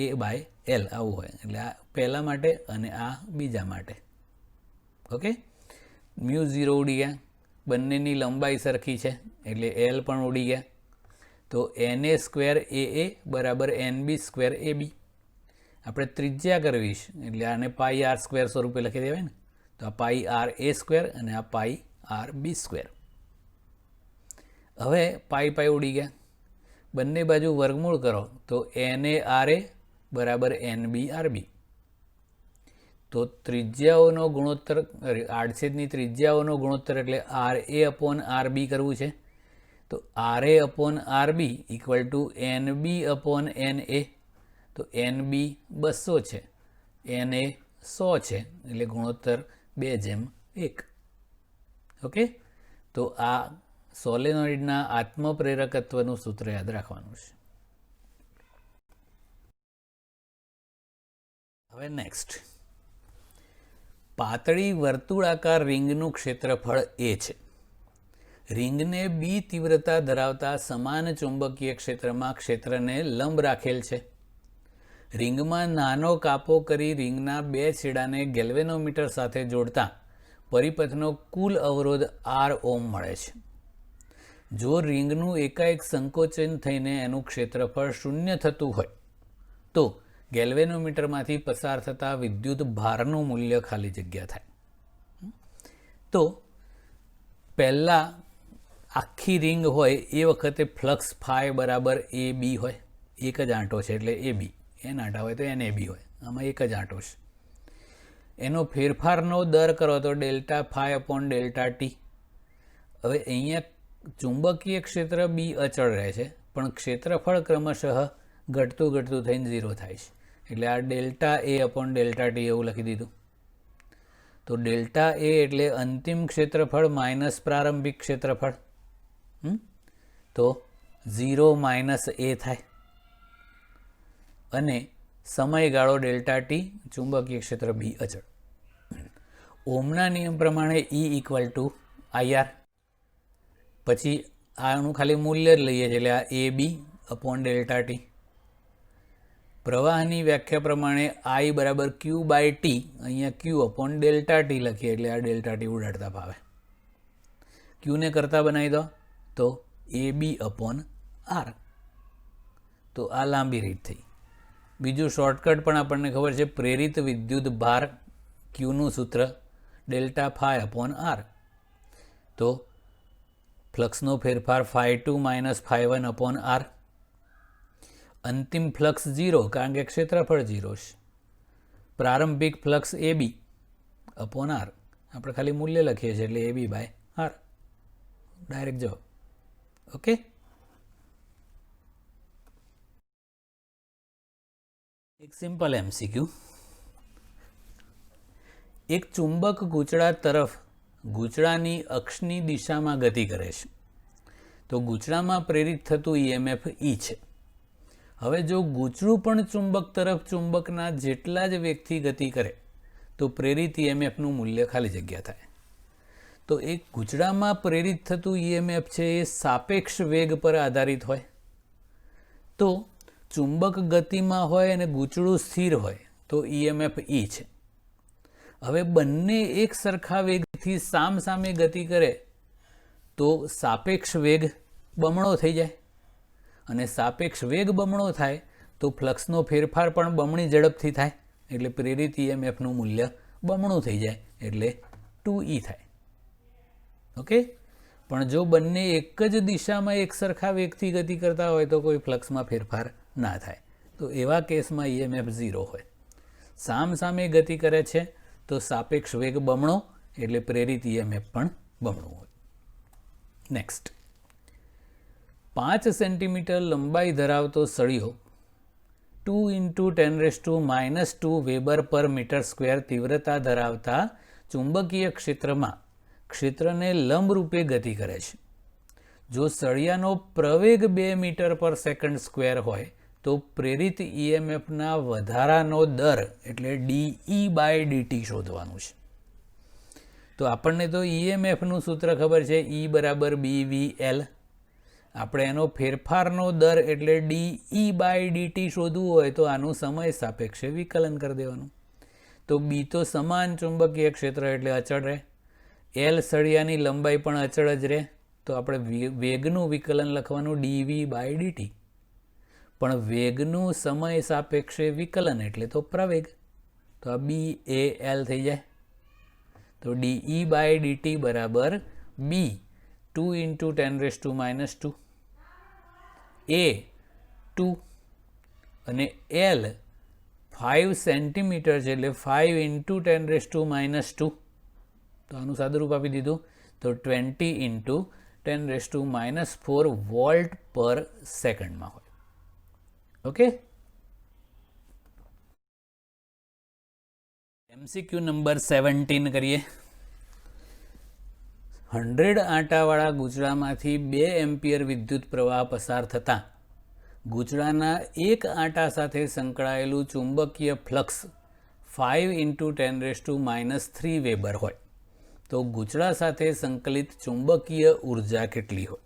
A/L આવું હોય. એટલે આ પહેલા માટે અને આ બીજા માટે. ઓકે, μ0 ઉડી ગયા, બંનેની લંબાઈ સરખી છે એટલે L પણ ઉડી ગયા. તો NA² AA બરાબર NB² AB. આપણે ત્રિજ્યા કરવી છે એટલે આને πr² સ્વરૂપે લખી દેવાય ને, તો આ πRA² અને આ πRB². હવે પાઈ ઉડી ગયા, બંને બાજુ વર્ગમૂળ કરો તો NARA બરાબર NBRB. તો ત્રિજ્યાઓનો ગુણોત્તર, આડછેદની ત્રિજ્યાઓનો ગુણોત્તર એટલે RA/RB કરવું છે. તો RA/RB = NB/NA. તો NB 200 છે, NA 100 છે, એટલે ગુણોત્તર 2:1. ઓકે, તો આ સોલેનોઇડના આત્મપ્રેરકત્વનું સૂત્ર યાદ રાખવાનું છે. હવે નેક્સ્ટ, પાતળી વર્તુળાકાર રિંગનું ક્ષેત્રફળ A છે. રિંગને B તીવ્રતા ધરાવતા સમાન ચુંબકીય ક્ષેત્રમાં ક્ષેત્રને લંબ રાખેલ છે. રિંગમાં નાનો કાપો કરી રિંગના બે છેડાને ગેલ્વેનોમીટર સાથે જોડતા પરિપથનો કુલ અવરોધ R ઓહ્મ મળે છે. જો રિંગનું એકાએક સંકોચન થઈને એનું ક્ષેત્રફળ 0 થતું હોય તો ગેલ્વેનોમીટરમાંથી પસાર થતા વિદ્યુત ભારનું મૂલ્ય ખાલી જગ્યા થાય. તો પહેલાં આખી રિંગ હોય એ વખતે ફ્લક્સ ફાઈ બરાબર AB હોય, એક જ આંટો છે એટલે AB, n આંટા હોય તો NAB હોય, આમાં એક જ આંટો છે. એનો ફેરફારનો દર કરો તો ΔΦ/ΔT. હવે અહીંયા ચુંબકીય ક્ષેત્ર B અચળ રહે છે, પણ ક્ષેત્રફળ ક્રમશઃ ઘટતું થઈને 0 થાય છે, એટલે આ ΔA/ΔT એવું લખી દીધું. તો ΔA એટલે અંતિમ ક્ષેત્રફળ માઇનસ પ્રારંભિક ક્ષેત્રફળ, તો 0 - A થાય. અને સમયગાળો ΔT, ચુંબકીય ક્ષેત્ર B અચળ. ઓહ્મના નિયમ પ્રમાણે E = IR. પછી આનું ખાલી મૂલ્ય જ લઈએ છીએ એટલે આ AB/ΔT. પ્રવાહની વ્યાખ્યા પ્રમાણે I બરાબર Q/T, અહીંયા Q/ΔT લખીએ એટલે આ ΔT ઉડાડતા ફાવે. Qને કરતા બનાવી દો તો AB/R. તો આ લાંબી રીત થઈ. બીજું શોર્ટકટ પણ આપણને ખબર છે, પ્રેરિત વિદ્યુત ભાર Qનું સૂત્ર ΔΦ/R. તો ફ્લક્સનો ફેરફાર φ2 - φ1/R. અંતિમ ફ્લક્સ 0 કારણ કે ક્ષેત્રફળ 0 છે. પ્રારંભિક ફ્લક્સ AB/R. આપણે ખાલી મૂલ્ય લખીએ છીએ એટલે AB/R. ડાયરેક્ટ જવાબ. ઓકે, એક સિમ્પલ MCQ. એક ચુંબક ગૂંચળા તરફ ગૂંચળાની અક્ષની દિશામાં ગતિ કરે છે, તો ગૂંચળામાં પ્રેરિત થતું EMF E છે. હવે જો ગૂંચળું પણ ચુંબક તરફ ચુંબકના જેટલા જ વેગથી ગતિ કરે તો પ્રેરિત EMFનું મૂલ્ય ખાલી જગ્યા થાય. તો એક ગૂંચળામાં પ્રેરિત થતું EMF છે એ સાપેક્ષ વેગ પર આધારિત હોય. તો ચુંબક ગતિમાં હોય અને ગૂંચળું સ્થિર હોય તો EMF E છે. હવે બંને એક સરખા વેગથી સામસામે ગતિ કરે તો સાપેક્ષ વેગ બમણો થઈ જાય, અને સાપેક્ષ વેગ બમણો થાય તો ફ્લક્સનો ફેરફાર પણ બમણી ઝડપથી થાય, એટલે પ્રેરિત EMFનું મૂલ્ય બમણું થઈ જાય એટલે 2E થાય. ઓકે, પણ જો બંને એક જ દિશામાં એક સરખા વેગથી ગતિ કરતા હોય તો કોઈ ફ્લક્સમાં ફેરફાર ના થાય. તો એવા કેસમાં EMF 0 હોય. સામસામે ગતિ કરે છે તો સાપેક્ષ વેગ બમણો એટલે પ્રેરિત EMF પણ બમણું હોય. નેક્સ્ટ, 5 સેન્ટીમીટર લંબાઈ ધરાવતો સળિયો 2 × 10⁻² વેબર પર મીટર સ્ક્વેર તીવ્રતા ધરાવતા ચુંબકીય ક્ષેત્રમાં ક્ષેત્રને લંબરૂપે ગતિ કરે છે. જો સળિયાનો પ્રવેગ 2 મીટર પર સેકન્ડ સ્ક્વેર હોય તો પ્રેરિત EMFના વધારાનો દર એટલે dE/dt શોધવાનું છે. તો આપણને તો EMFનું સૂત્ર ખબર છે, E = BVL. આપણે એનો ફેરફારનો દર એટલે dE/dt શોધવું હોય તો આનું સમય સાપેક્ષે વિકલન કરી દેવાનું. તો B તો સમાન ચુંબકીય ક્ષેત્ર એટલે અચળ રહે, L સળિયાની લંબાઈ પણ અચળ જ રહે. તો આપણે વેગનું વિકલન લખવાનું dV/dt, પણ વેગનું સમય સાપેક્ષે વિકલન એટલે તો પ્રવેગ. તો આ BAL થઈ જાય. તો dE/dt બરાબર B 2 × 10⁻², A 2 અને L 5 સેન્ટીમીટર છે એટલે 5 × 10⁻². તો આનું સાદુરૂપ આપી દીધું. તો 20 × 10⁻⁴ વોલ્ટ પર સેકન્ડમાં હોય. ઓકે. MCQ નંબર 17 કરીએ. 100 આંટાવાળા ગૂંચળામાંથી 2 એમ્પિયર વિદ્યુત પ્રવાહ પસાર થતાં ગૂંચળાના એક આંટા સાથે સંકળાયેલું ચુંબકીય ફ્લક્સ 5 × 10⁻³ વેબર હોય તો ગૂંચળા સાથે સંકલિત ચુંબકીય ઉર્જા કેટલી હોય?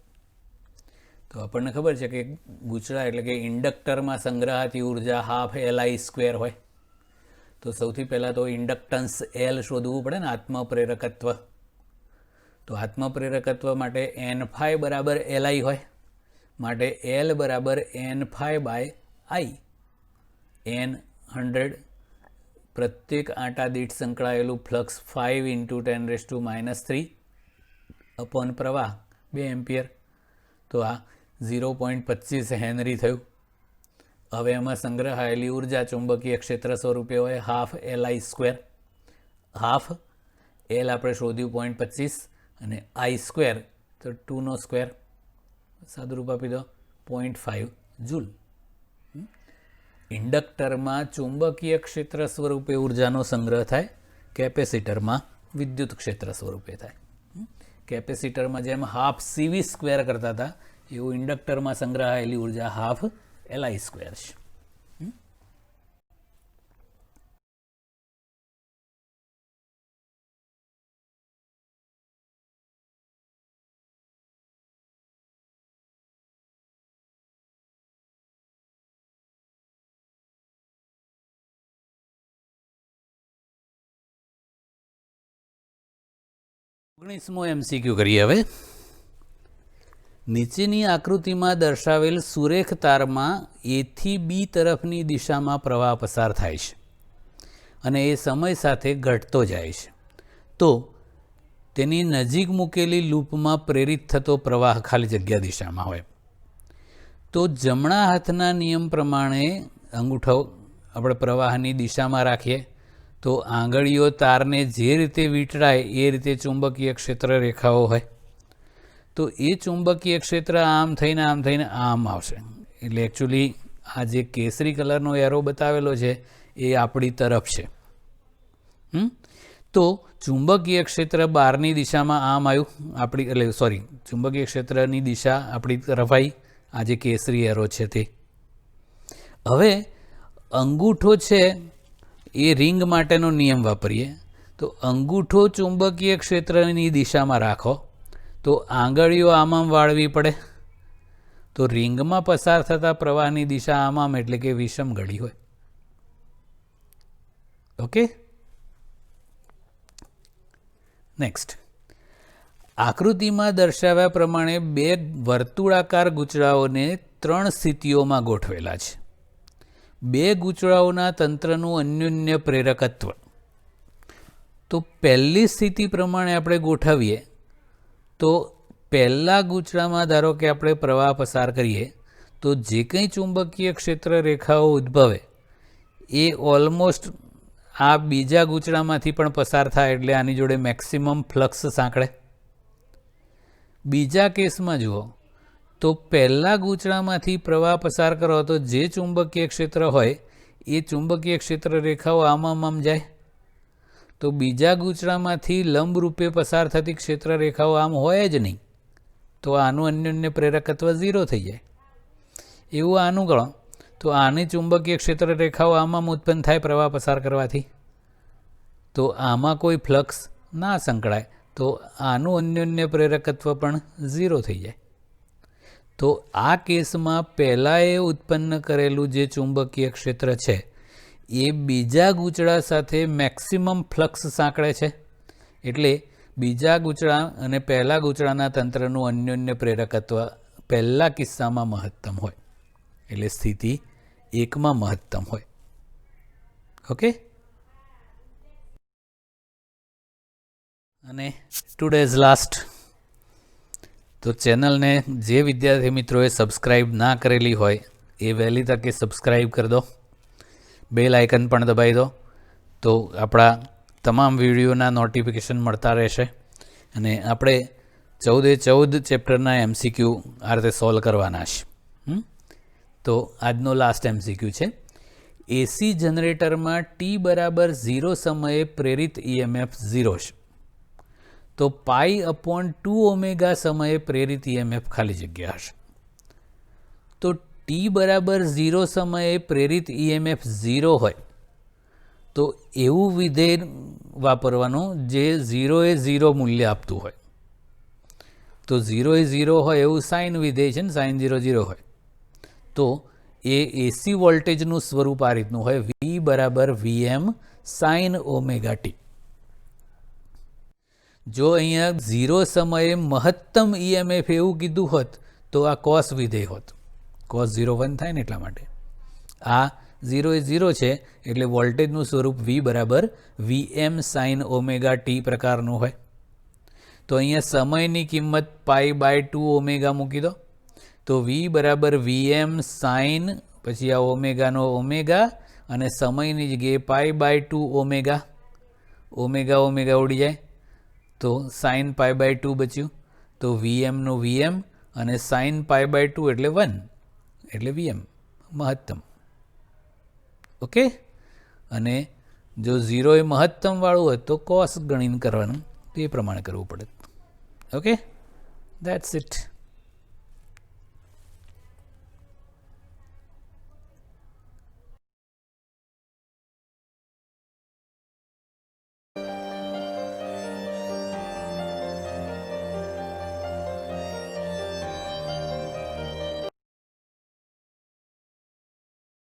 તો આપણને ખબર છે કે ગૂંચળા એટલે કે ઇન્ડક્ટરમાં સંગ્રહાતી ઉર્જા ½LI² હોય. તો સૌથી પહેલાં તો ઇન્ડક્ટન્સ L શોધવું પડે ને, આત્મપ્રેરકત્વ. તો આત્મપ્રેરકત્વ માટે N∅ = Li હોય, માટે L = N∅/I. N 100, પ્રત્યેક આંટા દીઠ સંકળાયેલું ફ્લક્સ 5 × 10⁻³ અપોન પ્રવાહ 2 એમ્પિયર. તો આ 0.25 હેનરી થયું. હવે એમાં સંગ્રહાયેલી ઉર્જા ચુંબકીય ક્ષેત્ર સ્વરૂપે હોય ½ LI². હાફ L આપણે શોધ્યું 0.25 અને I² તો 2² સાદુરૂપ આપી દો 0.5 જૂલ. ઇન્ડક્ટરમાં ચુંબકીય ક્ષેત્ર સ્વરૂપે ઉર્જાનો સંગ્રહ થાય, કેપેસિટરમાં વિદ્યુત ક્ષેત્ર સ્વરૂપે થાય. કેપેસિટરમાં જેમ ½CV² કરતા હતા એવું ઇન્ડક્ટરમાં સંગ્રહાયેલી ઉર્જા ½ LI² છે. ઓગણીસમો MCQ કરીએ હવે. નીચેની આકૃતિમાં દર્શાવેલ સુરેખ તારમાં A થી B તરફની દિશામાં પ્રવાહ પસાર થાય છે અને એ સમય સાથે ઘટતો જાય છે. તો તેની નજીક મૂકેલી લૂપમાં પ્રેરિત થતો પ્રવાહ ખાલી જગ્યા દિશામાં હોય. તો જમણા હાથના નિયમ પ્રમાણે અંગૂઠો આપણે પ્રવાહની દિશામાં રાખીએ તો આંગળીઓ તારને જે રીતે વીંટળાય એ રીતે ચુંબકીય ક્ષેત્ર રેખાઓ હોય. તો એ ચુંબકીય ક્ષેત્ર આમ થઈને આમ આવશે. એટલે એકચ્યુઅલી આ જે કેસરી કલરનો એરો બતાવેલો છે એ આપણી તરફ છે. તો ચુંબકીય ક્ષેત્ર બહારની દિશામાં આમ આવ્યું, ચુંબકીય ક્ષેત્રની દિશા આપણી તરફ આવી. આ જે કેસરી એરો છે તે. હવે અંગૂઠો છે એ રિંગ માટેનો નિયમ વાપરીએ તો અંગૂઠો ચુંબકીય ક્ષેત્રની દિશામાં રાખો તો આંગળીઓ આમ વાળવી પડે. તો રિંગમાં પસાર થતા પ્રવાહની દિશા આમ એટલે કે વિષમ ઘડી હોય. ઓકે. નેક્સ્ટ, આકૃતિમાં દર્શાવ્યા પ્રમાણે 2 વર્તુળાકાર ગૂંચળાઓને 3 સ્થિતિઓમાં ગોઠવેલા છે. 2 ગૂંચળાઓના તંત્રનું અન્યોન્ય પ્રેરકત્વ. તો પહેલી સ્થિતિ પ્રમાણે આપણે ગોઠવીએ તો પહેલા ગૂંચળામાં ધારો કે આપણે પ્રવાહ પસાર કરીએ તો જે કંઈ ચુંબકીય ક્ષેત્ર રેખાઓ ઉદ્ભવે એ ઓલમોસ્ટ આ બીજા ગૂંચળામાંથી પણ પસાર થાય એટલે આની જોડે મેક્સિમમ ફ્લક્સ સાંકળે. બીજા કેસમાં જુઓ તો પહેલા ગૂંચળામાંથી પ્રવાહ પસાર કરો તો જે ચુંબકીય ક્ષેત્ર હોય એ ચુંબકીય ક્ષેત્ર રેખાઓ આમ જાય. તો બીજા ગૂંચળામાંથી લંબ રૂપે પસાર થતી ક્ષેત્ર રેખાઓ આમ હોય જ નહીં, તો આનું અન્યોન્ય પ્રેરકત્વ 0 થઈ જાય. એવું આનું ગણો તો આની ચુંબકીય ક્ષેત્ર રેખાઓ આમ ઉત્પન્ન થાય પ્રવાહ પસાર કરવાથી, તો આમાં કોઈ ફ્લક્સ ના સંકળાય, તો આનું અન્યોન્ય પ્રેરકત્વ પણ 0 થઈ જાય. તો આ કેસમાં પહેલાંએ ઉત્પન્ન કરેલું જે ચુંબકીય ક્ષેત્ર છે એ બીજા ગૂંચળા સાથે મેક્સિમમ ફ્લક્સ સાંકળે છે. એટલે બીજા ગૂંચળા અને પહેલા ગૂંચળાના તંત્રનું અન્યોન્ય પ્રેરકત્વ પહેલા કિસ્સામાં મહત્તમ હોય, એટલે સ્થિતિ 1માં મહત્તમ હોય. ઓકે. અને ટુડેઝ લાસ્ટ, તો ચેનલને જે વિદ્યાર્થી મિત્રોએ સબસ્ક્રાઈબ ના કરેલી હોય એ વહેલી તકે સબસ્ક્રાઈબ કરી દો, બેલ આઇકન પણ દબાવી દો, તો આપણા તમામ વિડીયોના નોટિફિકેશન મળતા રહેશે. અને આપણે 14 ચેપ્ટરના MCQ આ રીતે સોલ્વ કરવાના છે. તો આજનો લાસ્ટ MCQ છે, એસી જનરેટરમાં t=0 સમયે પ્રેરિત EMF 0 છે, તો π/2ω સમયે પ્રેરિત EMF ખાલી જગ્યા હશે. તો t=0 સમયે પ્રેરિત EMF 0 હોય તો એવું વિધેય વાપરવાનું જે 0 એ 0 મૂલ્ય આપતું હોય. તો 0 એ 0 હોય એવું સાઇન વિધેય છે ને, સાઇન 0 0 હોય તો એ એસી વોલ્ટેજનું સ્વરૂપ આ રીતનું હોય, V = Vm sin ωt. જો અહીંયા 0 સમયે મહત્તમ EMF એવું કીધું હોત તો આ કોસ વિધેય હોત, cos 0 1 થાય ને એટલા માટે. આ 0 એ 0 છે એટલે વોલ્ટેજનું સ્વરૂપ V = Vm sin ωt પ્રકારનું હોય. તો અહીંયા સમયની કિંમત π/2ω મૂકી દો, તો V = Vm sin, પછી આ ઓમેગાનો ઓમેગા અને સમયની જગ્યાએ π/2ω, ઓમેગા ઉડી જાય તો sin π/2 બચ્યું. તો Vmનું Vm અને sin π/2 એટલે 1 એટલે Vm મહત્તમ. ઓકે. અને જો 0 એ મહત્તમ વાળું હોય તો કોસ ગણીને કરવાનું, તો એ પ્રમાણે કરવું પડે. Okay, that's it.